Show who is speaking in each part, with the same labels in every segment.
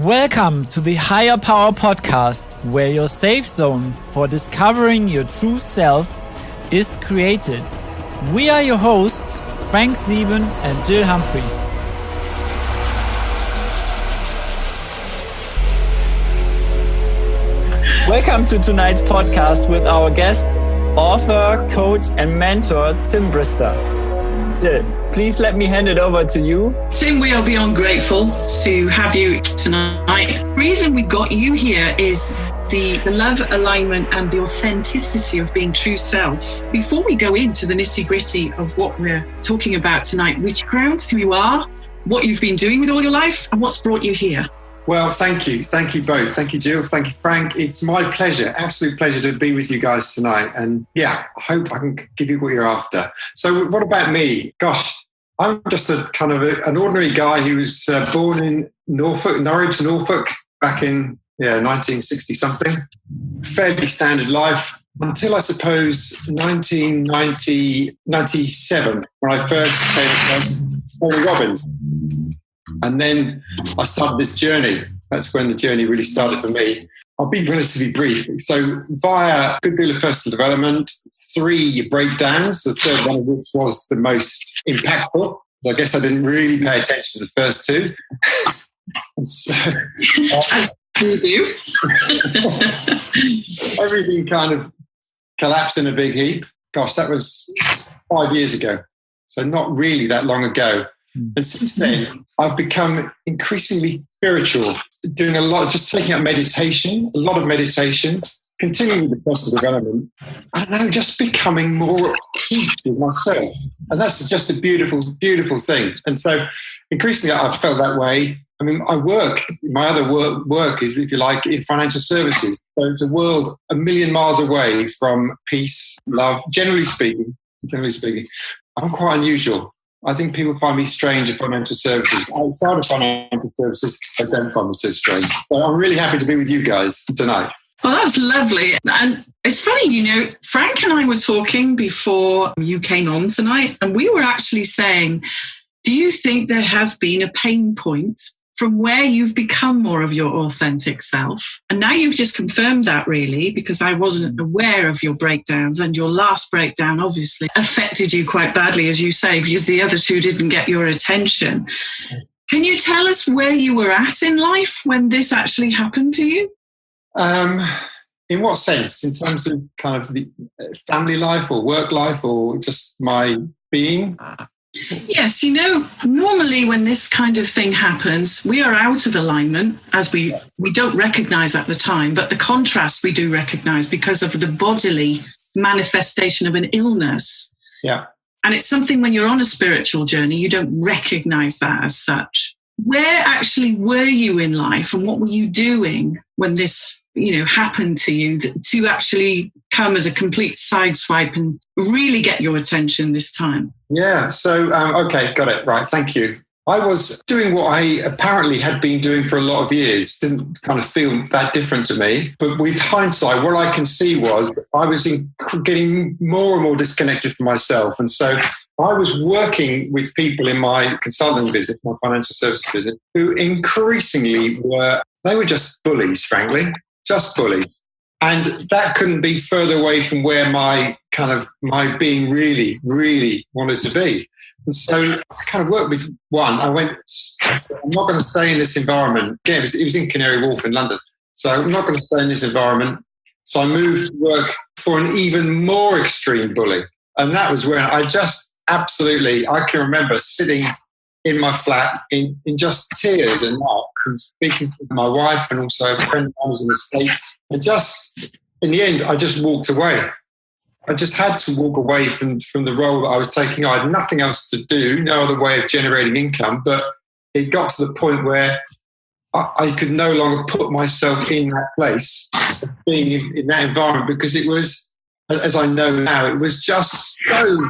Speaker 1: Welcome to the Higher Power Podcast, where your safe zone for discovering your true self is created. We are your hosts, Frank Sieben and Jill Humphreys. Welcome to tonight's podcast with our guest, author, coach, and mentor, Tim Brister. Jill, please let me hand it over to you.
Speaker 2: Tim, we are beyond grateful to have you tonight. The reason we got you here is the love, alignment, and the authenticity of being true self. Before we go into the nitty-gritty of what we're talking about tonight, which grounds who you are, what you've been doing with all your life, and what's brought you here.
Speaker 3: Well, thank you. Thank you both. Thank you, Jill. Thank you, Frank. It's my pleasure, absolute pleasure to be with you guys tonight. And yeah, I hope I can give you what you're after. So what about me? Gosh, I'm just an ordinary guy who was born in Norwich, Norfolk, back in 1960-something. Fairly standard life until, I suppose, 1997, when I first came across Tony Robbins. And then I started this journey. That's when the journey really started for me. I'll be relatively brief. So via a good deal of personal development, 3 breakdowns, the third one of which was the most impactful. I guess I didn't really pay attention to the first 2. And so,
Speaker 2: you do.
Speaker 3: Everything kind of collapsed in a big heap. Gosh, that was 5 years ago. So not really that long ago. And since then, I've become increasingly spiritual, doing a lot, just taking up meditation, a lot of meditation, continuing with the personal development. I don't know, just becoming more at peace with myself. And that's just a beautiful, beautiful thing. And so increasingly, I've felt that way. I mean, my other work is, if you like, in financial services. So it's a world a million miles away from peace, love, generally speaking. I'm quite unusual. I think people find me strange in financial services. Outside of financial services, I don't find me so strange. So I'm really happy to be with you guys tonight.
Speaker 2: Well, that's lovely. And it's funny, Frank and I were talking before you came on tonight, and we were actually saying, do you think there has been a pain point from where you've become more of your authentic self? And now you've just confirmed that, really, because I wasn't aware of your breakdowns, and your last breakdown obviously affected you quite badly, as you say, because the other 2 didn't get your attention. Can you tell us where you were at in life when this actually happened to you?
Speaker 3: In what sense? In terms of kind of the family life or work life or just my being?
Speaker 2: Yes, normally when this kind of thing happens, we are out of alignment, as we don't recognize at the time, but the contrast we do recognize because of the bodily manifestation of an illness.
Speaker 3: Yeah.
Speaker 2: And it's something when you're on a spiritual journey, you don't recognize that as such. Where actually were you in life, and what were you doing when this, happened to you to actually come as a complete sideswipe and really get your attention this time?
Speaker 3: Yeah. So, okay, got it. Right. Thank you. I was doing what I apparently had been doing for a lot of years. Didn't kind of feel that different to me. But with hindsight, what I can see was I was getting more and more disconnected from myself. And so I was working with people in my consulting business, my financial services business, who increasingly were just bullies, frankly, just bullies. And that couldn't be further away from where my being really, really wanted to be. And so I kind of worked with one. I'm not going to stay in this environment. Again, it was in Canary Wharf in London. So I'm not going to stay in this environment. So I moved to work for an even more extreme bully. And that was where I can remember sitting in my flat in just tears and speaking to my wife and also a friend of mine was in the States. And just, in the end, I just walked away. I just had to walk away from the role that I was taking. I had nothing else to do, no other way of generating income. But it got to the point where I could no longer put myself in that place, being in that environment, because it was, as I know now, it was just so...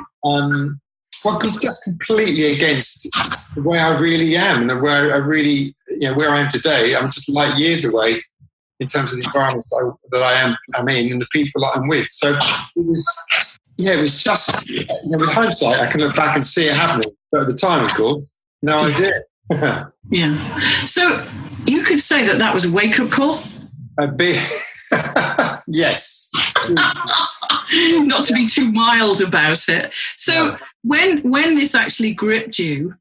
Speaker 3: just completely against the way I really am and the way I really, where I am today. I'm just light years away in terms of the environment that I'm in and the people that I'm with. So it was just, with hindsight, I can look back and see it happening. But at the time, of course, no idea.
Speaker 2: Yeah. So you could say that was a wake-up call?
Speaker 3: A bit. Yes.
Speaker 2: Not to be too mild about it. So when this actually gripped you,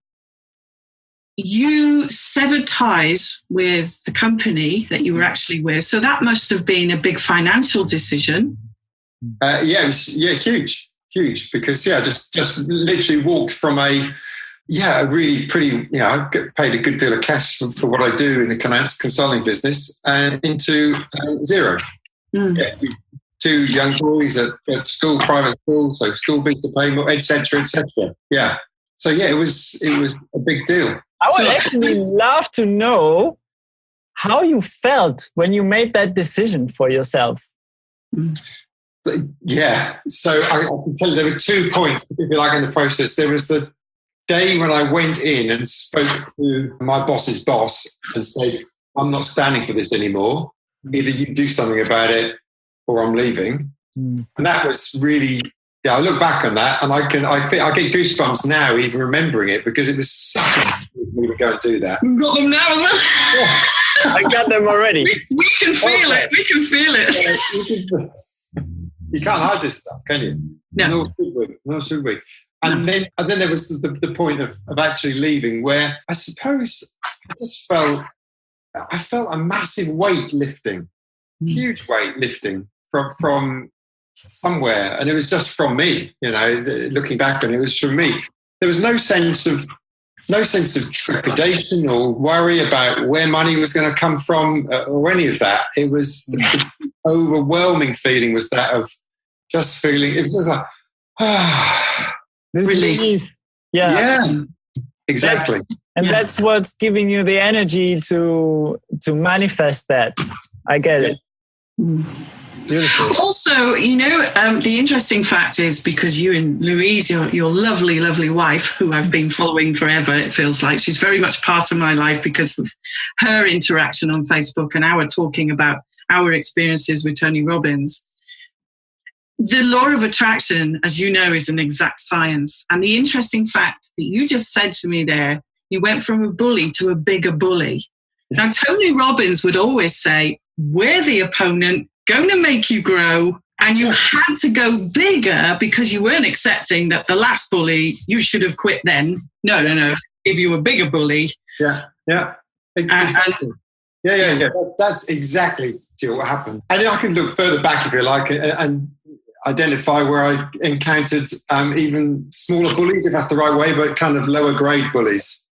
Speaker 2: you severed ties with the company that you were actually with. So that must have been a big financial decision.
Speaker 3: Huge, because just literally walked from a really pretty, I get paid a good deal of cash for what I do in the consulting business, and into zero. Yeah, 2 young boys at school, private school, so school fees to pay, etc., etc. Yeah. So it was a big deal.
Speaker 1: I would actually love to know how you felt when you made that decision for yourself.
Speaker 3: Yeah. So I can tell you there were 2 points, if you like, in the process. There was the day when I went in and spoke to my boss's boss and said, I'm not standing for this anymore. Either you do something about it or I'm leaving. And that was really, I look back on that and I get goosebumps now even remembering it, because it was such a me to go and do that.
Speaker 2: We've got them now as well.
Speaker 1: I got them already.
Speaker 2: We can feel it. We can feel it.
Speaker 3: You can't hide this stuff, can you?
Speaker 2: No.
Speaker 3: Nor should we. And then there was the point of actually leaving, where I suppose I felt a massive weight lifting, huge weight lifting from somewhere, and it was just from me. Looking back on it, was from me. There was no sense of trepidation or worry about where money was going to come from or any of that. It was the overwhelming feeling was that of just feeling. It was just like
Speaker 2: release.
Speaker 1: Yeah,
Speaker 3: exactly.
Speaker 1: That's what's giving you the energy to manifest that. I get it. Beautiful.
Speaker 2: Also, the interesting fact is, because you and Louise, your lovely, lovely wife, who I've been following forever, it feels like she's very much part of my life because of her interaction on Facebook and our talking about our experiences with Tony Robbins. The law of attraction, as you know, is an exact science. And the interesting fact that you just said to me there, you went from a bully to a bigger bully. Now, Tony Robbins would always say, we're the opponent, going to make you grow. And you had to go bigger because you weren't accepting that the last bully, you should have quit then. No. Give you a bigger bully.
Speaker 3: Yeah. Exactly. Yeah. That's exactly what happened. And I can look further back, if you like, and identify where I encountered even smaller bullies, if that's the right way, but kind of lower grade bullies.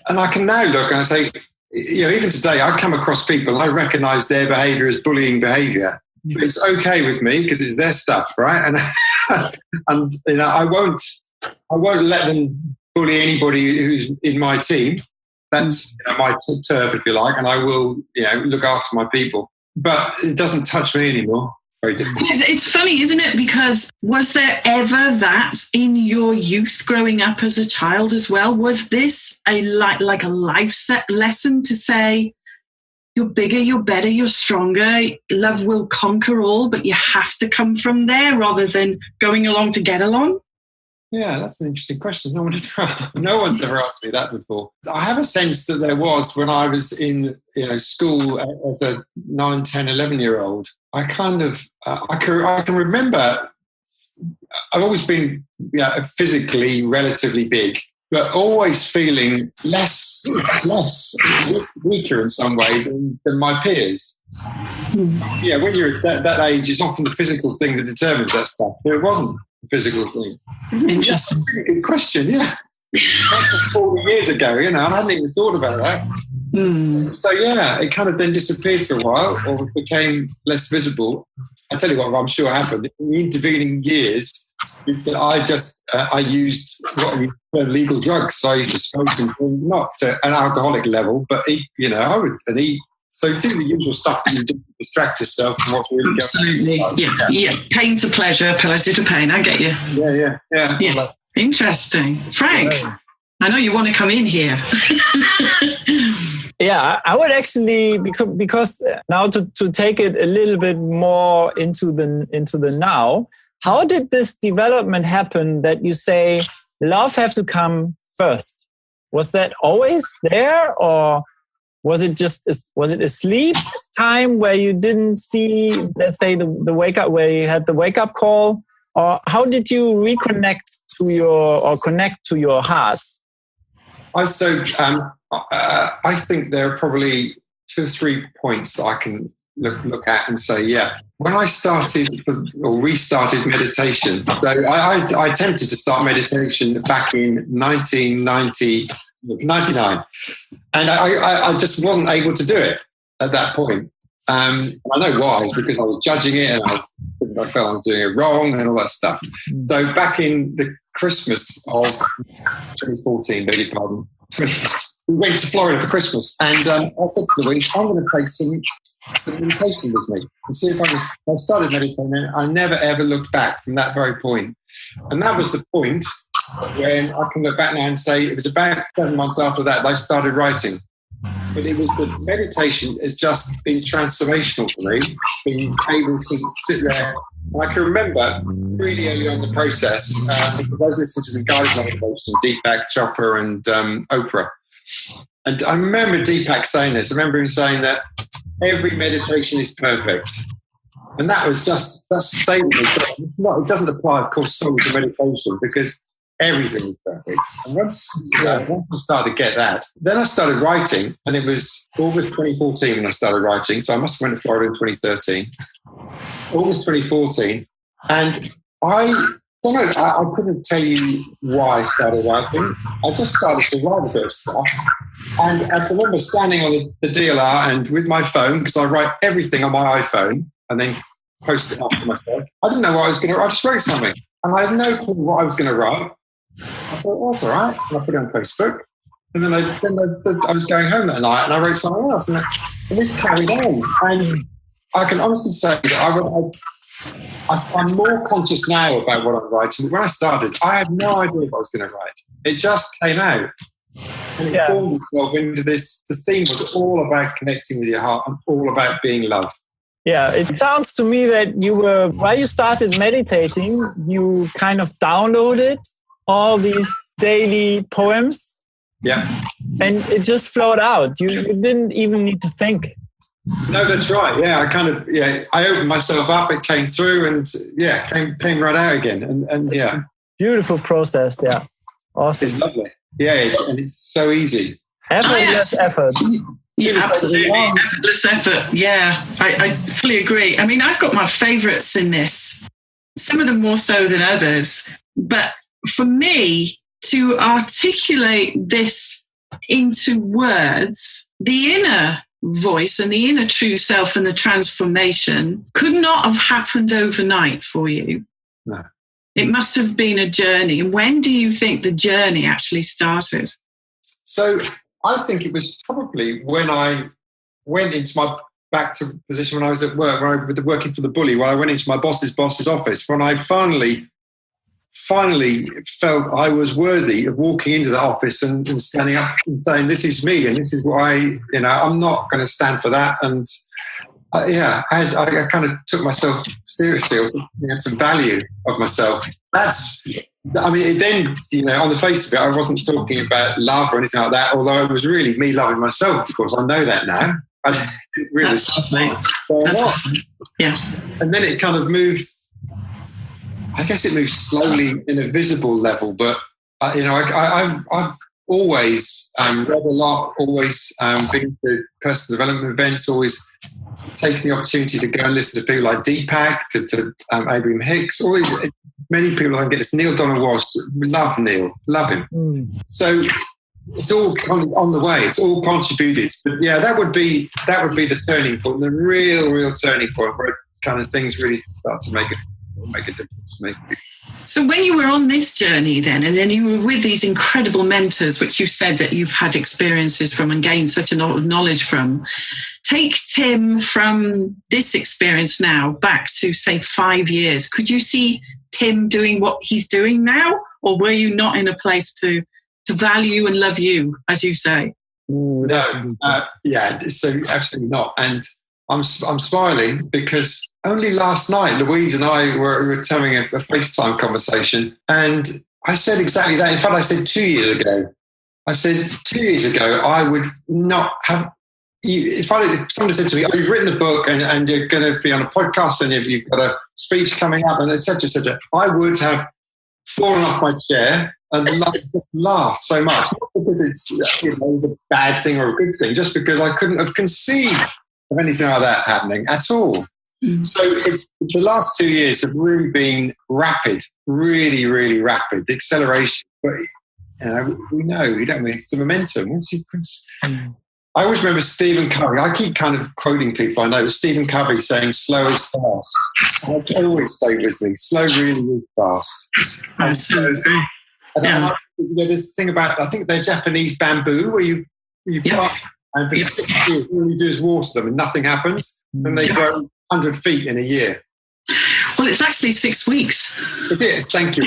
Speaker 3: And I can now look and I say, even today, I come across people and I recognise their behaviour as bullying behaviour. But it's okay with me because it's their stuff, right? And I won't let them bully anybody who's in my team. That's my turf, if you like, and I will look after my people. But it doesn't touch me anymore. Very different.
Speaker 2: It's funny, isn't it? Because was there ever that in your youth growing up as a child as well? Was this like a life lesson to say, you're bigger, you're better, you're stronger, love will conquer all, but you have to come from there rather than going along to get along?
Speaker 3: Yeah, that's an interesting question. No one's ever asked me that before. I have a sense that there was when I was in school as a 9, 10, 11-year-old. I kind of I can remember I've always been physically relatively big, but always feeling less weaker in some way than my peers. Yeah, when you're at that age, it's often the physical thing that determines that stuff. But it wasn't a physical thing. That's a really good question, yeah. That's 40 years ago, I hadn't even thought about that. So, it kind of then disappeared for a while or became less visible. I tell you what I'm sure happened. In the intervening years is that I used what we call legal drugs. So I used to smoke and drink, not to an alcoholic level, but eat, I would eat. So do the usual stuff that you do to distract yourself from what's really going on.
Speaker 2: Absolutely. Yeah. Pain to pleasure, pleasure to pain. I get you.
Speaker 3: Yeah.
Speaker 2: Interesting. Frank, I know you want to come in here.
Speaker 1: Yeah, I would actually, because now to take it a little bit more into the now, how did this development happen that you say love have to come first? Was that always there, or was it a sleep time where you didn't see, let's say, the wake up, where you had the wake up call, or how did you reconnect connect to your heart?
Speaker 3: I think there are probably 2 or 3 points I can look at and say, yeah. When I restarted meditation, so I attempted to start meditation back in 1999, and I just wasn't able to do it at that point. I know why, because I was judging it and I felt I was doing it wrong and all that stuff. So back in the Christmas of 2014, beg your pardon, we went to Florida for Christmas, and I said to Louise, I'm going to take some meditation with me and see if I started meditating, and I never ever looked back from that very point. And that was the point when I can look back now and say it was about 7 months after that I started writing. But it was the meditation has just been transformational for me, being able to sit there. And I can remember really early on in the process, because I was listening to some guided meditation, Deepak Chopra and Oprah. And I remember Deepak saying this. I remember him saying that every meditation is perfect. And that was just that statement. It doesn't apply, of course, solely to meditation, because everything is perfect. And once I started to get that, then I started writing, and it was August 2014 when I started writing. So I must have went to Florida in 2013. August 2014. And I don't know, I couldn't tell you why I started writing. I just started to write a bit of stuff. And I can remember standing on the DLR and with my phone, because I write everything on my iPhone and then post it up to myself. I didn't know what I was going to write. I just wrote something. And I had no clue what I was going to write. I thought, well, that's all right. And I put it on Facebook. And then I was going home that night and I wrote something else. And this carried on. And I can honestly say that I'm more conscious now about what I'm writing. When I started, I had no idea what I was going to write. It just came out. And it formed itself into this. The theme was all about connecting with your heart and all about being loved.
Speaker 1: Yeah, it sounds to me that while you started meditating, you kind of downloaded all these daily poems.
Speaker 3: Yeah.
Speaker 1: And it just flowed out. You didn't even need to think.
Speaker 3: No, that's right. Yeah, I opened myself up, it came through, and came right out again. And yeah.
Speaker 1: Beautiful process, yeah. Awesome.
Speaker 3: It's lovely. Yeah, it's so easy.
Speaker 1: Effortless effort.
Speaker 2: Yeah, absolutely. Effortless effort. Yeah, I fully agree. I mean, I've got my favourites in this, some of them more so than others. But for me, to articulate this into words, the inner voice and the inner true self and the transformation could not have happened overnight for you.
Speaker 3: No.
Speaker 2: It must have been a journey. And when do you think the journey actually started?
Speaker 3: So I think it was probably when I went into my back to position when I was at work, working for the bully, where I went into my boss's office, when I finally felt I was worthy of walking into the office and standing up and saying, this is me and this is what I'm not going to stand for that. And I kind of took myself seriously, had some value of myself. Then, on the face of it, I wasn't talking about love or anything like that, although it was really me loving myself, of course. I know that now. I didn't really.
Speaker 2: Yeah.
Speaker 3: And then it kind of moved. I guess it moves slowly in a visible level, but I've always read a lot, always been to personal development events, always taken the opportunity to go and listen to people like Deepak, to Abraham Hicks, all these many people I can get this. Neil Donald Walsh, love Neil, love him. So it's all kind of on the way. It's all contributed. But yeah, that would be the turning point, the real turning point where kind of things really start to make a difference for me.
Speaker 2: So when you were on this journey then, and then you were with these incredible mentors, which you said that you've had experiences from and gained such a lot of knowledge from, take Tim from this experience now back to, say, 5 years. Could you see Tim doing what he's doing now? Or were you not in a place to value and love you, as you say?
Speaker 3: No, so absolutely not. And I'm smiling because only last night, Louise and I were having a FaceTime conversation, and I said exactly that. In fact, I said 2 years ago, I said 2 years ago, I would not have. If somebody said to me, "Oh, you've written a book and you're going to be on a podcast and you've got a speech coming up and etc., I would have fallen off my chair and just laughed so much, not because it's a bad thing or a good thing, just because I couldn't have conceived of anything like that happening at all. So it's the last 2 years have really been rapid, really, really rapid. The acceleration, but we know, don't we? It's the momentum. I always remember Stephen Covey. I keep kind of quoting people I know, but Stephen Covey saying slow is fast. And that's always stayed with me. Slow really is fast.
Speaker 2: Absolutely.
Speaker 3: There's this thing about, I think they're Japanese bamboo, where you plant and for 6 years all you do is water them and nothing happens. And they grow 100 feet in a year.
Speaker 2: Well, it's actually 6 weeks.
Speaker 3: Is it? Thank you.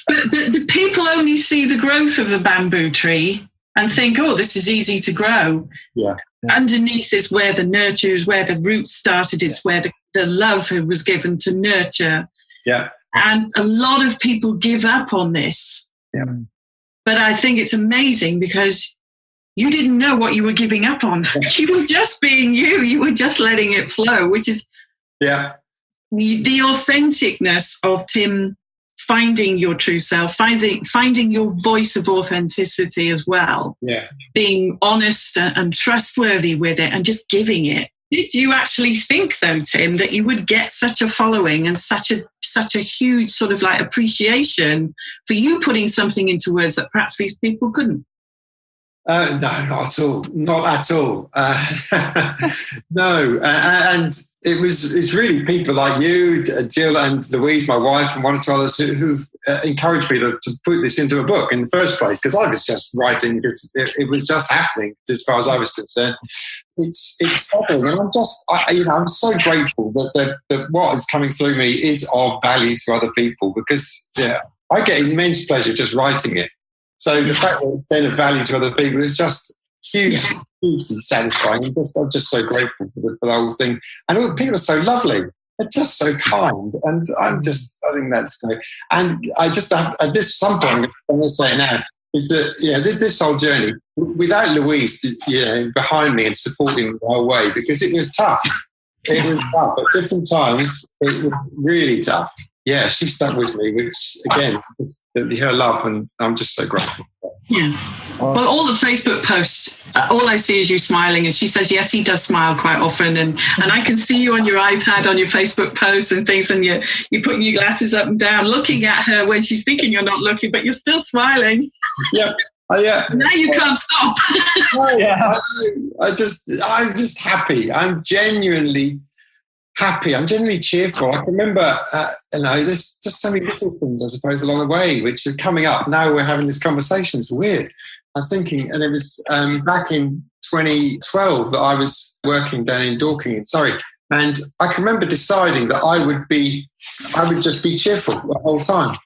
Speaker 2: But the people only see the growth of the bamboo tree and think, oh, this is easy to grow.
Speaker 3: Yeah.
Speaker 2: Underneath is where the nurture is, where the roots started, is where the love was given to nurture.
Speaker 3: Yeah.
Speaker 2: And a lot of people give up on this.
Speaker 3: Yeah.
Speaker 2: But I think it's amazing because you didn't know what you were giving up on. You were just being you. You were just letting it flow, which is the authenticness of Tim finding your true self, finding your voice of authenticity as well. Yeah. Being honest and trustworthy with it and just giving it. Did you actually think, though, Tim, that you would get such a following and such a huge sort of like appreciation for you putting something into words that perhaps these people couldn't?
Speaker 3: No, not at all. Not at all. No, and it's really people like you, Jill and Louise, my wife, and one or two others who've encouraged me to put this into a book in the first place, because I was just writing because it was just happening as far as I was concerned. It's something, and I'm so grateful that what is coming through me is of value to other people, because I get immense pleasure just writing it. So the fact that it's then of value to other people is just hugely satisfying. I'm just so grateful for the whole thing. And all the people are so lovely. They're just so kind. And I think that's great. And I just, at this some point, I'm going to say it now, is that, this whole journey, without Louise, behind me and supporting me the whole way, because it was tough. It was tough. At different times, it was really tough. Yeah, she stuck with me, which, again, her love, and I'm just so grateful.
Speaker 2: Yeah. Well, all the Facebook posts, all I see is you smiling, and she says, yes, he does smile quite often, and I can see you on your iPad, on your Facebook posts and things, and you're putting your glasses up and down, looking at her when she's thinking you're not looking, but you're still smiling.
Speaker 3: Yeah.
Speaker 2: Now you can't stop.
Speaker 3: I'm just happy. I'm genuinely happy. I'm genuinely cheerful. I can remember, there's just so many little things, I suppose, along the way, which are coming up. Now we're having this conversation. It's weird. I'm thinking, and it was back in 2012 that I was working down in Dorking in Surrey. And I can remember deciding that I would just be cheerful the whole time.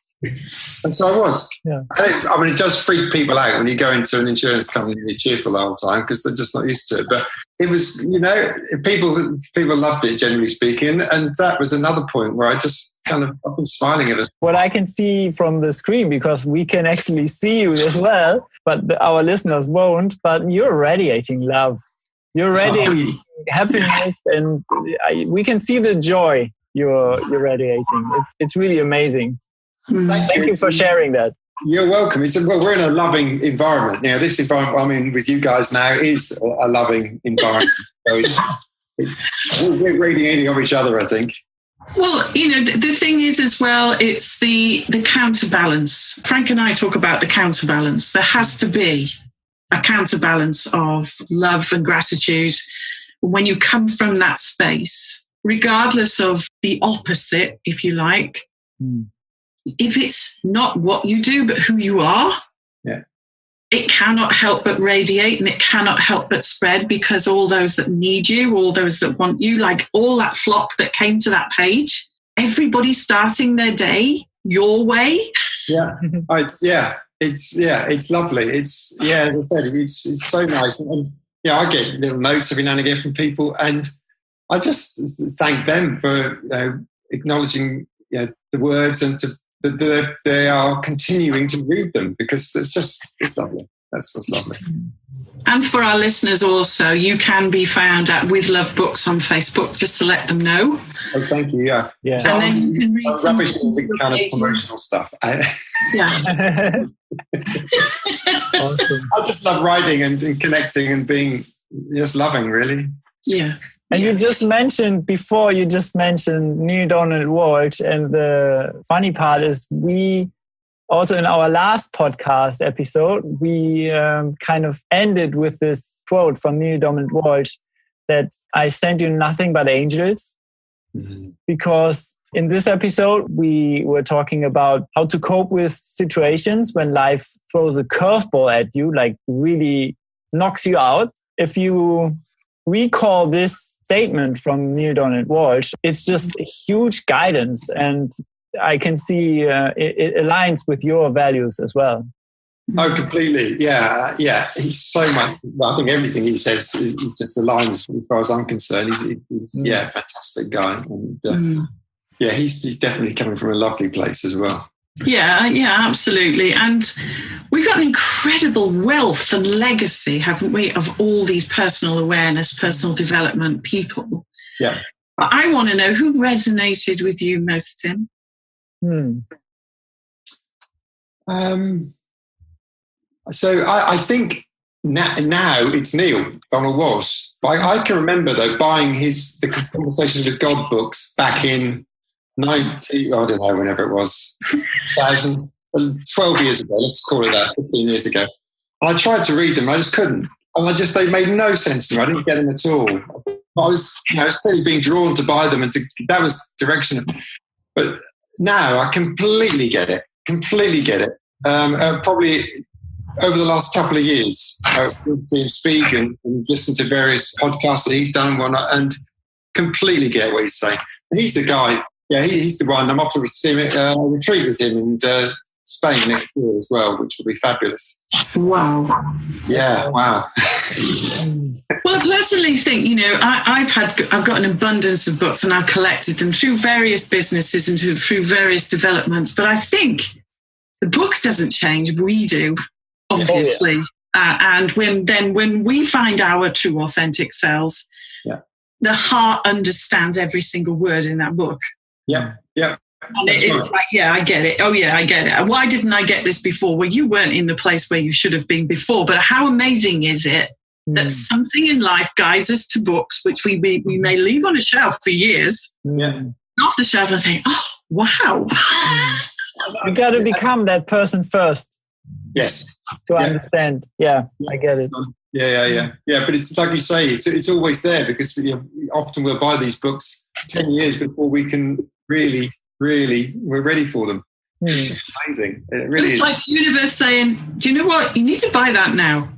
Speaker 3: And so I was. Yeah. It does freak people out when you go into an insurance company and you're cheerful the whole time because they're just not used to it. But it was, people loved it, generally speaking. And that was another point where I've been smiling at us.
Speaker 1: What I can see from the screen, because we can actually see you as well, but our listeners won't, but you're radiating love. You're radiating happiness, and we can see the joy you're radiating. It's really amazing. Thank you for sharing that.
Speaker 3: You're welcome. We're in a loving environment. Now, this environment, with you guys now, is a loving environment. So we're radiating off each other, I think.
Speaker 2: Well, the thing is as well, it's the counterbalance. Frank and I talk about the counterbalance. There has to be a counterbalance of love and gratitude when you come from that space, regardless of the opposite, if you like. If it's not what you do, but who you are, it cannot help but radiate, and it cannot help but spread, because all those that need you, all those that want you, like all that flock that came to that page, everybody's starting their day your way.
Speaker 3: Yeah. It's lovely. It's, as I said, it's so nice. And I get little notes every now and again from people, and I just thank them for acknowledging the words, and to that they are continuing to read them, because it's lovely. That's what's lovely.
Speaker 2: And for our listeners also, you can be found at With Love Books on Facebook, just to let them know.
Speaker 3: Oh, thank you. Yeah.
Speaker 1: So
Speaker 2: and then you can read
Speaker 3: rubbish kind of promotional stuff.
Speaker 2: Yeah.
Speaker 1: Awesome.
Speaker 3: I just love writing and connecting and being just loving, really.
Speaker 2: Yeah.
Speaker 1: And you just mentioned Neil Donald Walsh, and the funny part is we also in our last podcast episode, we kind of ended with this quote from Neil Donald Walsh that I sent you nothing but angels. Mm-hmm. Because in this episode, we were talking about how to cope with situations when life throws a curveball at you, like really knocks you out. If you recall this statement from Neil Donald Walsh, it's just a huge guidance, and I can see it aligns with your values as well.
Speaker 3: Oh, completely. Yeah. He's so much. I think everything he says is just aligns as far as I'm concerned. He's a fantastic guy, and he's definitely coming from a lovely place as well.
Speaker 2: Yeah, absolutely. And we've got an incredible wealth and legacy, haven't we, of all these personal awareness, personal development people.
Speaker 3: Yeah.
Speaker 2: But I want to know who resonated with you most, Tim.
Speaker 3: So I think now it's Neil Donald Walsh. I can remember though buying the Conversations with God books back in 90, I don't know, whenever it was, 12 years ago, let's call it that, 15 years ago. And I tried to read them, I just couldn't. And they made no sense to me. I didn't get them at all. I was clearly being drawn to buy them, and that was the direction. But now I completely get it. Probably over the last couple of years, I've seen him speak and listened to various podcasts that he's done and whatnot, and completely get what he's saying. He's the guy. Yeah, he's the one. I'm off to retreat with him in Spain next year as well, which will be fabulous.
Speaker 2: Wow.
Speaker 3: Yeah, wow.
Speaker 2: Well, I personally think, I've got an abundance of books, and I've collected them through various businesses and through various developments. But I think the book doesn't change. We do, obviously. And when we find our true, authentic selves, the heart understands every single word in that book.
Speaker 3: Yeah.
Speaker 2: And it's like, I get it. Oh, yeah, I get it. Why didn't I get this before? Well, you weren't in the place where you should have been before. But how amazing is it that something in life guides us to books, which we may leave on a shelf for years, off the shelf, and think, oh, wow.
Speaker 1: You got to become that person first.
Speaker 3: Yes.
Speaker 1: To understand. Yeah, I get it.
Speaker 3: Yeah. But it's like you say, it's always there, because often we'll buy these books 10 years before we can really, we're ready for them. It's just amazing. It really is.
Speaker 2: Like the universe saying, do you know what? You need to buy that now.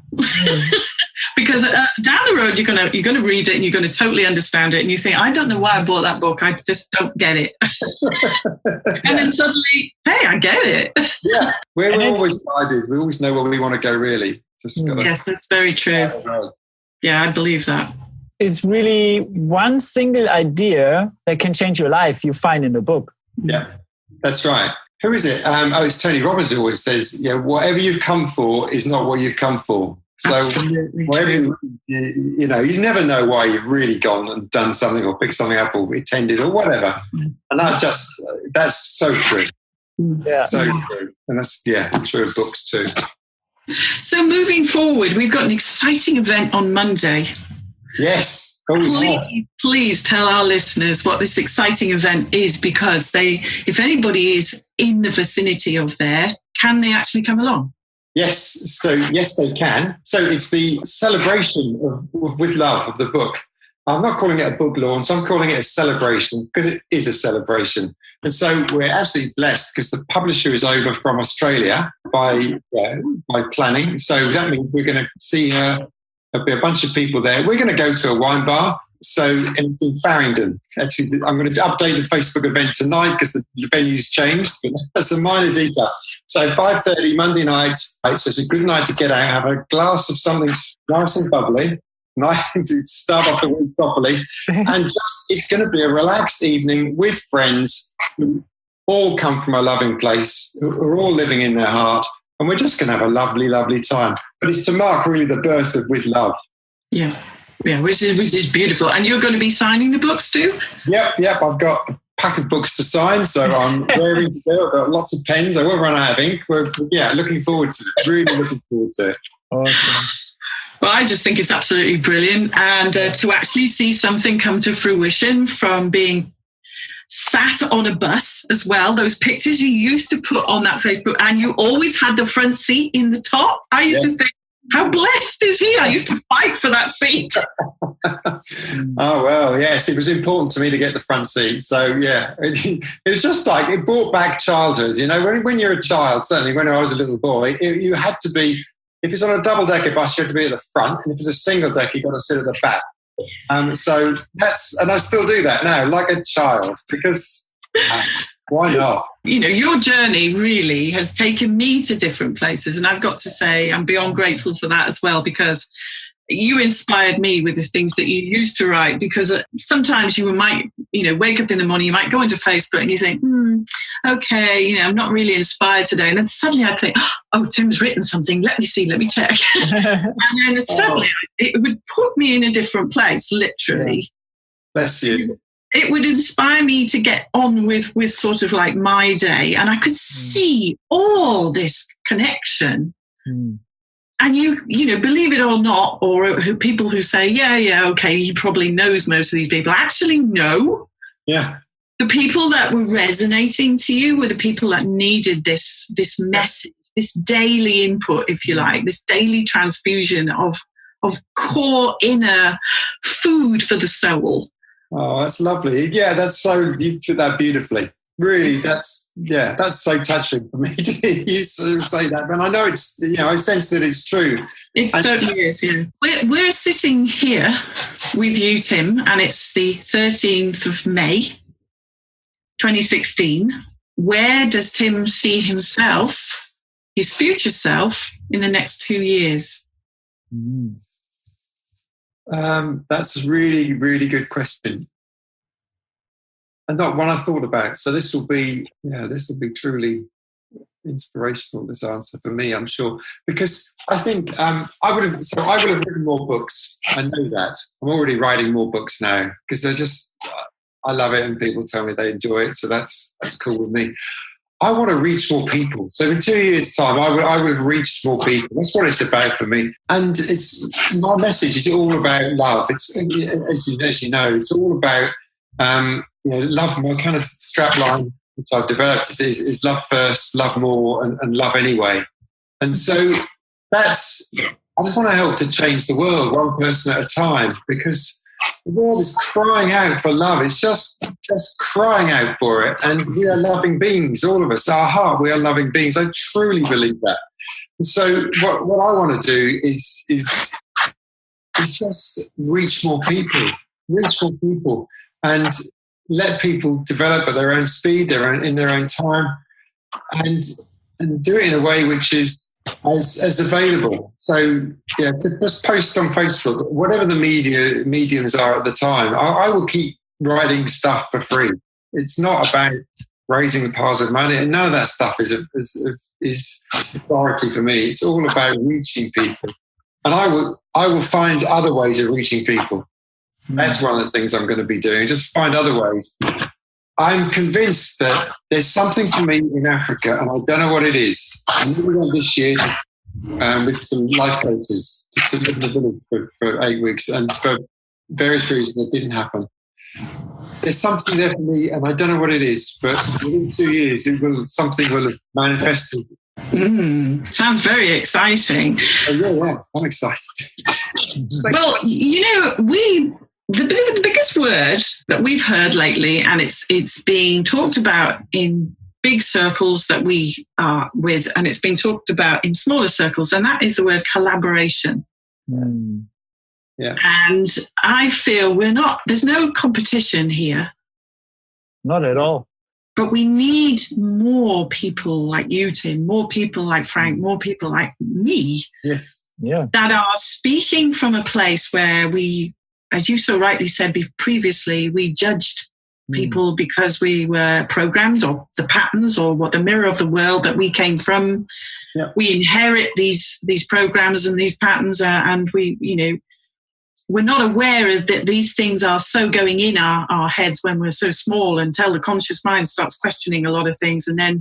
Speaker 2: Because down the road, you're gonna read it and you're going to totally understand it. And you think, I don't know why I bought that book. I just don't get it. And then suddenly, hey, I get it.
Speaker 3: Yeah, we're always guided. We always know where we want to go, really.
Speaker 2: Yes, that's very true. Yeah, I believe that.
Speaker 1: It's really one single idea that can change your life you find in a book.
Speaker 3: Yeah, that's right. Who is it? It's Tony Robbins who always says, whatever you've come for is not what you've come for. So whatever you never know why you've really gone and done something or picked something up or attended or whatever. And that's so true.
Speaker 1: Yeah.
Speaker 3: So true. And that's, true of books too.
Speaker 2: So moving forward, we've got an exciting event on Monday.
Speaker 3: Yes.
Speaker 2: Please tell our listeners what this exciting event is, because if anybody is in the vicinity of there, can they actually come along?
Speaker 3: Yes. So yes, they can. So it's the celebration of With Love of the book. I'm not calling it a book launch. I'm calling it a celebration, because it is a celebration. And so we're absolutely blessed, because the publisher is over from Australia by planning. So that means we're going to see her. There'll be a bunch of people there. We're going to go to a wine bar. And it's in Farringdon. Actually, I'm going to update the Facebook event tonight, because the venue's changed. But that's a minor detail. So 5:30 Monday night. So it's a good night to get out, have a glass of something nice and bubbly, nice to start off the week properly. And it's going to be a relaxed evening with friends who all come from a loving place, who are all living in their heart, and we're just going to have a lovely, lovely time. But it's to mark really the birth of With Love.
Speaker 2: Yeah, which is beautiful. And you're going to be signing the books too?
Speaker 3: Yep. I've got a pack of books to sign, so I'm raring to go. I've got lots of pens. I won't run out of ink. We're looking forward to it. Really looking forward to it.
Speaker 1: Awesome.
Speaker 2: Well, I just think it's absolutely brilliant. And to actually see something come to fruition from being sat on a bus as well, those pictures you used to put on that Facebook, and you always had the front seat in the top. I used to think, how blessed is he? I used to fight for that seat.
Speaker 3: Oh, well, yes, it was important to me to get the front seat. So, yeah, it was just like, it brought back childhood. You know, when you're a child, certainly when I was a little boy, you had to be, if it's on a double-decker bus, you had to be at the front. And if it's a single-decker, you've got to sit at the back. So and I still do that now, like a child, because why not?
Speaker 2: You know, your journey really has taken me to different places, and I've got to say I'm beyond grateful for that as well, because you inspired me with the things that you used to write. Because sometimes you might, wake up in the morning, you might go into Facebook and you think, okay, I'm not really inspired today. And then suddenly I'd think, oh, Tim's written something. Let me see, let me check. And then suddenly it would put me in a different place, literally.
Speaker 3: Bless you.
Speaker 2: It would inspire me to get on with sort of like my day. And I could see all this connection. And you believe it or not, or people who say, yeah, okay, he probably knows most of these people. Actually, no.
Speaker 3: Yeah.
Speaker 2: The people that were resonating to you were the people that needed this message, this daily input, if you like, this daily transfusion of core inner food for the soul.
Speaker 3: Oh, that's lovely. Yeah, you put that beautifully. Really, that's so touching for me to hear you sort of say that. And I know it's, I sense that it's true.
Speaker 2: It certainly is, yeah. We're sitting here with you, Tim, and it's the 13th of May, 2016. Where does Tim see himself, his future self, in the next 2 years?
Speaker 3: That's a really, really good question. And not one I thought about. So this will be truly inspirational, this answer for me, I'm sure. Because I think I would have written more books. I know that. I'm already writing more books now because I love it and people tell me they enjoy it. So that's cool with me. I want to reach more people. So in 2 years' time, I would have reached more people. That's what it's about for me. And my message is all about love. It's, as you know, it's all about love. My kind of strapline, which I've developed, is love first, love more, and love anyway. And so I just want to help to change the world one person at a time, because the world is crying out for love. It's just crying out for it. And we are loving beings, all of us. Our heart, we are loving beings. I truly believe that. And so what I want to do is just reach more people, and let people develop at their own speed, in their own time, and do it in a way which is as available. So just post on Facebook, whatever the mediums are at the time. I will keep writing stuff for free. It's not about raising the piles of money, and none of that stuff is authority for me. It's all about reaching people, and I will find other ways of reaching people. That's one of the things I'm going to be doing. Just find other ways. I'm convinced that there's something for me in Africa, and I don't know what it is. I'm moving on this year with some life coaches to live in the village for 8 weeks, and for various reasons it didn't happen. There's something there for me, and I don't know what it is, but within 2 years something will have manifested.
Speaker 2: Sounds very exciting.
Speaker 3: Oh, yeah, I'm excited.
Speaker 2: Well, the biggest word that we've heard lately, and it's being talked about in big circles that we are with, and it's being talked about in smaller circles, and that is the word collaboration.
Speaker 3: Yeah.
Speaker 2: And I feel there's no competition here.
Speaker 1: Not at all.
Speaker 2: But we need more people like you, Tim, more people like Frank, more people like me.
Speaker 3: Yes.
Speaker 1: Yeah.
Speaker 2: That are speaking from a place where we, as you so rightly said previously, we judged people because we were programmed, or the patterns, or what the mirror of the world that we came from. Yeah. We inherit these programs and these patterns, and we're not aware that these things are so going in our heads when we're so small, until the conscious mind starts questioning a lot of things, and then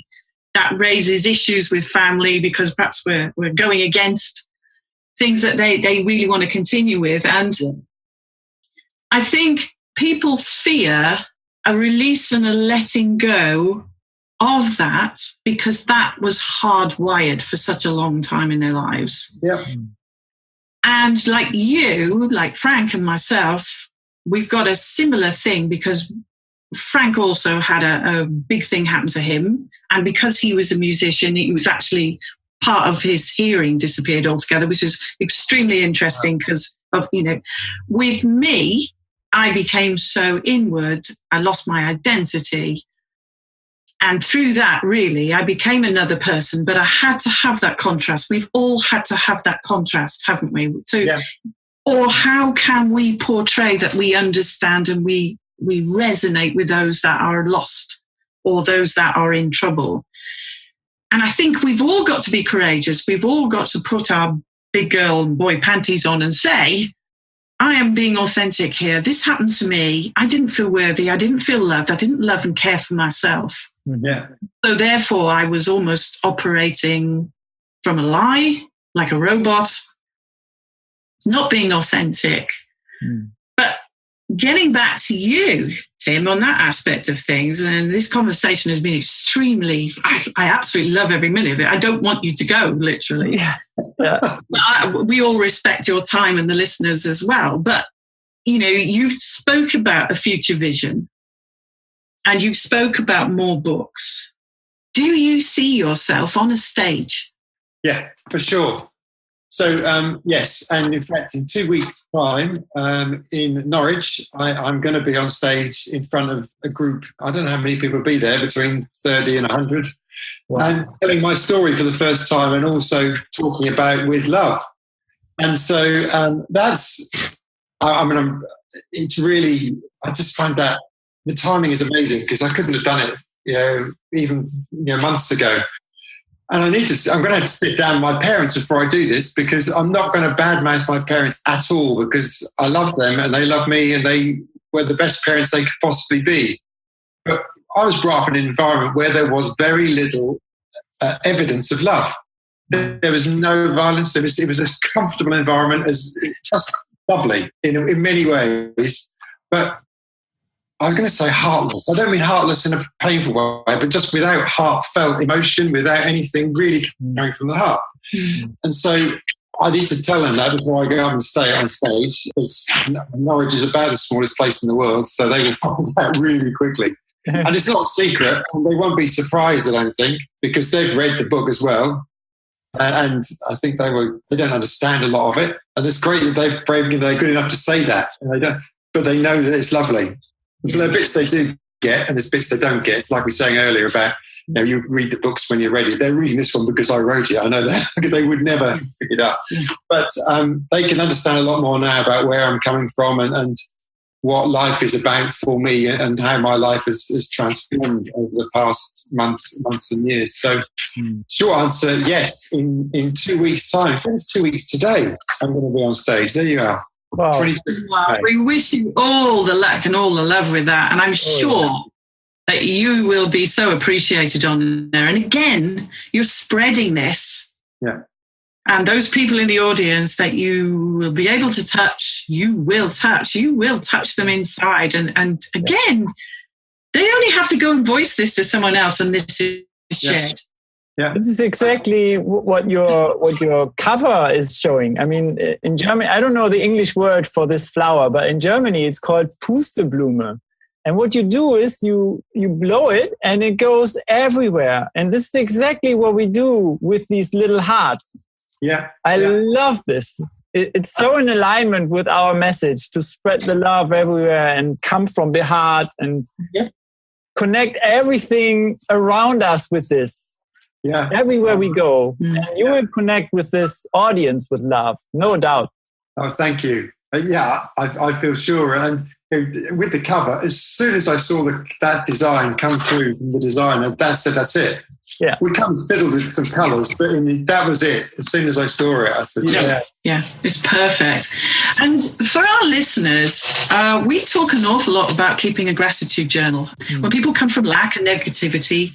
Speaker 2: that raises issues with family because perhaps we're going against things that they really want to continue with. And I think people fear a release and a letting go of that, because that was hardwired for such a long time in their lives.
Speaker 3: Yeah.
Speaker 2: And like Frank and myself, we've got a similar thing, because Frank also had a big thing happen to him. And because he was a musician, it was actually part of his hearing disappeared altogether, which is extremely interesting because of, with me, I became so inward, I lost my identity. And through that, really, I became another person, but I had to have that contrast. We've all had to have that contrast, haven't we? Or how can we portray that we understand and we resonate with those that are lost or those that are in trouble? And I think we've all got to be courageous. We've all got to put our big girl and boy panties on and say, I am being authentic here. This happened to me. I didn't feel worthy. I didn't feel loved. I didn't love and care for myself.
Speaker 3: Yeah.
Speaker 2: So therefore, I was almost operating from a lie, like a robot, not being authentic. But getting back to you, Tim, on that aspect of things, and this conversation has been extremely, I absolutely love every minute of it. I don't want you to go, literally. Yeah. We all respect your time and the listeners as well. But, you've spoke about a future vision and you've spoke about more books. Do you see yourself on a stage?
Speaker 3: Yeah, for sure. So, yes, and in fact, in 2 weeks' time in Norwich, I'm going to be on stage in front of a group. I don't know how many people will be there, between 30 and 100. Wow. And telling my story for the first time, and also talking about with love. And so it's really, I just find that the timing is amazing, because I couldn't have done it, even months ago. And I'm going to have to sit down with my parents before I do this, because I'm not going to badmouth my parents at all, because I love them and they love me and they were the best parents they could possibly be. But I was brought up in an environment where there was very little evidence of love. There was no violence. It was a comfortable environment, as just lovely in many ways. But I'm going to say heartless. I don't mean heartless in a painful way, but just without heartfelt emotion, without anything really coming from the heart. And so I need to tell them that before I go up and stay on stage, because Norwich is about the smallest place in the world, so they will find out really quickly. And it's not a secret, and they won't be surprised, I don't think, because they've read the book as well. And I think they don't understand a lot of it. And it's great that they're good enough to say that. And but they know that it's lovely. And so there are bits they do get, and there's bits they don't get. It's like we were saying earlier about, you read the books when you're ready. They're reading this one because I wrote it. I know that, because they would never pick it up. But they can understand a lot more now about where I'm coming from and what life is about for me, and how my life has transformed over the past months and years. So, short answer, yes. In 2 weeks' time, it's 2 weeks today, I'm going to be on stage. There you are.
Speaker 1: Wow.
Speaker 2: Wow. We wish you all the luck and all the love with that. And I'm sure that you will be so appreciated on there. And again, you're spreading this.
Speaker 3: Yeah.
Speaker 2: And those people in the audience that you will be able to touch, you will touch them inside. And again, they only have to go and voice this to someone else, and this is shared.
Speaker 3: Yes. Yeah.
Speaker 1: This is exactly what your cover is showing. I mean, in Germany, I don't know the English word for this flower, but in Germany it's called Pusteblume. And what you do is you blow it and it goes everywhere. And this is exactly what we do with these little hearts.
Speaker 3: Yeah.
Speaker 1: I love this. It's so in alignment with our message to spread the love everywhere and come from the heart and connect everything around us with this.
Speaker 3: Yeah.
Speaker 1: Everywhere we go. And you will connect with this audience with love, no doubt.
Speaker 3: Oh, thank you. I feel sure. And with the cover, as soon as I saw that design come through from the designer, that's it.
Speaker 1: Yeah.
Speaker 3: We kind of fiddled with some colours, but that was it. As soon as I saw it, I said,
Speaker 2: yeah, it's perfect. And for our listeners, we talk an awful lot about keeping a gratitude journal. When people come from lack and negativity,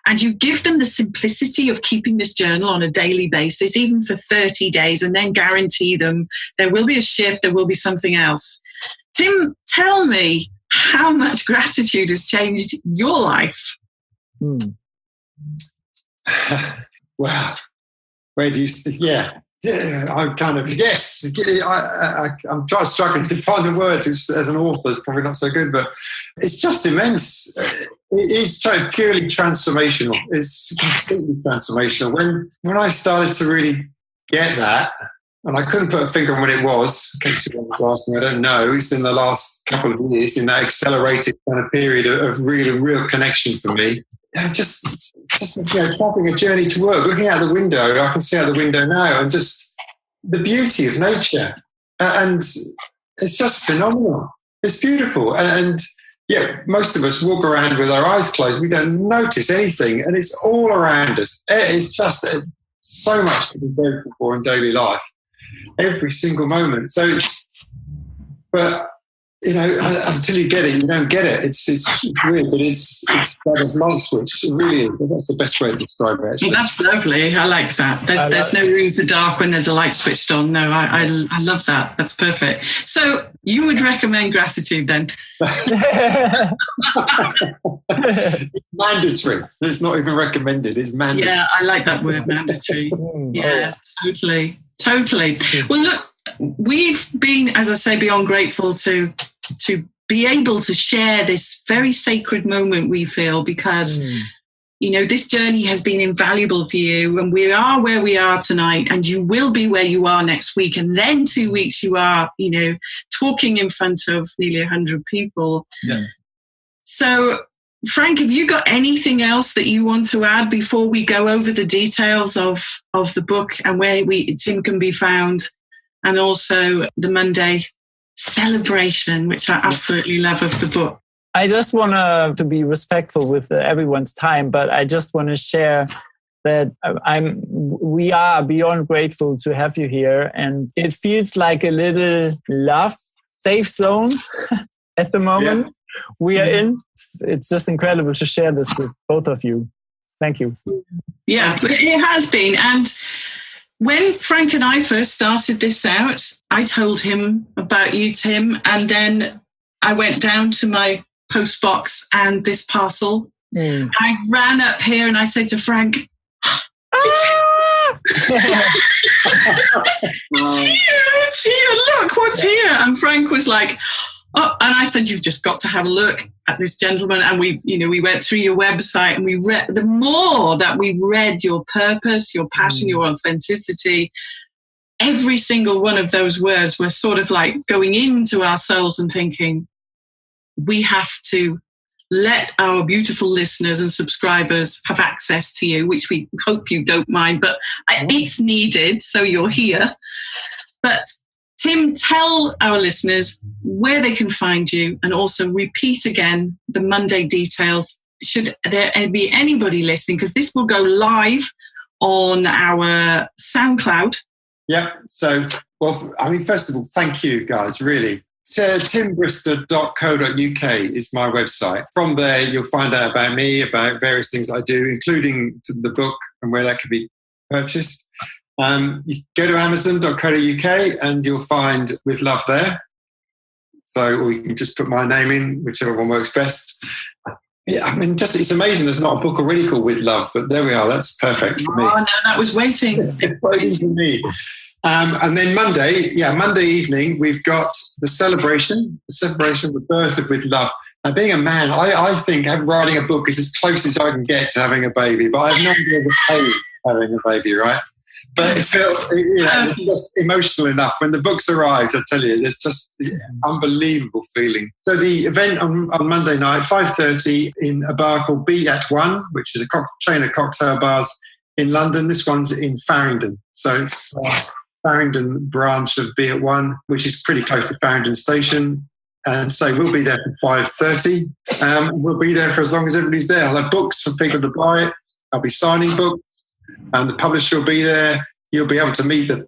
Speaker 2: and you give them the simplicity of keeping this journal on a daily basis, even for 30 days, and then guarantee them there will be a shift, there will be something else. Tim, tell me how much gratitude has changed your life.
Speaker 3: Well, where do you? I'm kind of I'm struggling to find the words. As an author, it's probably not so good, but it's just immense. It is purely transformational. It's completely transformational. When I started to really get that, and I couldn't put a finger on when it was, in case you want to ask me, I don't know. It's in the last couple of years, in that accelerated kind of period of real connection for me. Just traveling a journey to work, looking out the window, I can see out the window now, and just the beauty of nature. And it's just phenomenal. It's beautiful. And most of us walk around with our eyes closed. We don't notice anything, and it's all around us. It's just so much to be grateful for in daily life, every single moment. But until you get it, you don't get it. It's weird, but it's that light switch. It really is. That's the best way to describe it, actually.
Speaker 2: That's lovely. I like that. There's no room for dark when there's a light switched on. No, I love that. That's perfect. So you would recommend gratitude then?
Speaker 3: It's mandatory. It's not even recommended. It's mandatory.
Speaker 2: Yeah, I like that word, mandatory. Yeah, totally. Well, look, we've been, as I say, beyond grateful to be able to share this very sacred moment, we feel, because this journey has been invaluable for you, and we are where we are tonight, and you will be where you are next week, and then 2 weeks you are talking in front of nearly 100 people. So Frank, have you got anything else that you want to add before we go over the details of the book and where Tim can be found, and also the Monday celebration, which I absolutely love, of the book?
Speaker 1: I just want to be respectful with everyone's time, but I just want to share that we are beyond grateful to have you here, and it feels like a little love safe zone at the moment we are in. It's just incredible to share this with both of you. Thank you.
Speaker 2: Yeah, it has been. And when Frank and I first started this out, I told him about you, Tim, and then I went down to my post box and this parcel. I ran up here and I said to Frank, it's here, look, what's here? And Frank was like, oh, and I said, you've just got to have a look at this gentleman. And we went through your website, and we read, the more that we read your purpose, your passion, your authenticity, every single one of those words were sort of like going into our souls and thinking, we have to let our beautiful listeners and subscribers have access to you, which we hope you don't mind, but it's needed, so you're here. But Tim, tell our listeners where they can find you, and also repeat again the Monday details, should there be anybody listening, because this will go live on our SoundCloud.
Speaker 3: Yeah, so, first of all, thank you guys, really. timbrister.co.uk is my website. From there, you'll find out about me, about various things I do, including the book and where that can be purchased. You go to amazon.co.uk and you'll find With Love there. Or you can just put my name in, whichever one works best. Yeah, it's amazing there's not a book already called With Love, but there we are. That's perfect for me.
Speaker 2: Oh, no, that was waiting.
Speaker 3: Waiting for me. And then Monday evening, we've got the celebration of the birth of With Love. And being a man, I think writing a book is as close as I can get to having a baby, but I've never been able to pay having a baby, right? But it felt, it's just emotional enough. When the book's arrived, I tell you, there's just unbelievable feeling. So the event on Monday night, 5:30, in a bar called Be at One, which is a chain of cocktail bars in London. This one's in Farringdon. So it's Farringdon branch of Be at One, which is pretty close to Farringdon Station. and say we'll be there for 5:30. We'll be there for as long as everybody's there. I'll have books for people to buy it. I'll be signing books, and the publisher will be there. You'll be able to meet the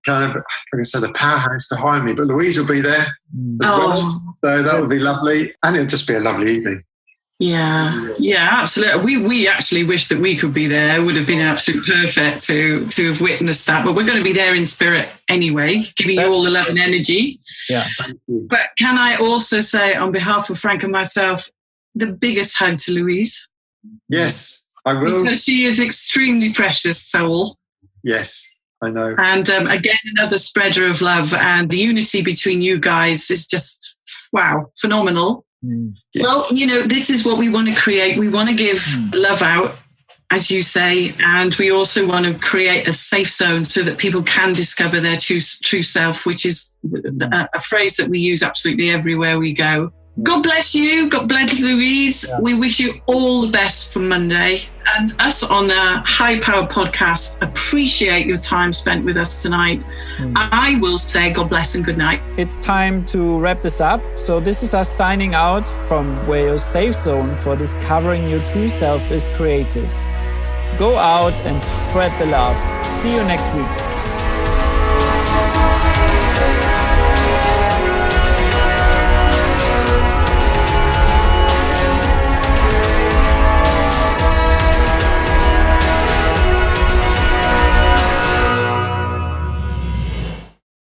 Speaker 3: kind of, I can say, the powerhouse behind me, but Louise will be there as well. So that would be lovely, and it'll just be a lovely evening.
Speaker 2: Yeah, absolutely. We actually wish that we could be there. It would have been absolutely perfect to have witnessed that. But we're going to be there in spirit anyway, giving you all the love and energy.
Speaker 1: Yeah.
Speaker 2: But can I also say, on behalf of Frank and myself, the biggest hug to Louise?
Speaker 3: Yes, I will.
Speaker 2: Because she is extremely precious soul.
Speaker 3: Yes, I know.
Speaker 2: And again, another spreader of love, and the unity between you guys is just, wow, phenomenal. Yeah. Well, this is what we want to create. We want to give love out, as you say, and we also want to create a safe zone so that people can discover their true self, which is a phrase that we use absolutely everywhere we go. God bless you. God bless Louise. Yeah. We wish you all the best for Monday. And us on the High Power Podcast appreciate your time spent with us tonight. I will say God bless and good night.
Speaker 1: It's time to wrap this up. So this is us signing out from where your safe zone for discovering your true self is created. Go out and spread the love. See you next week.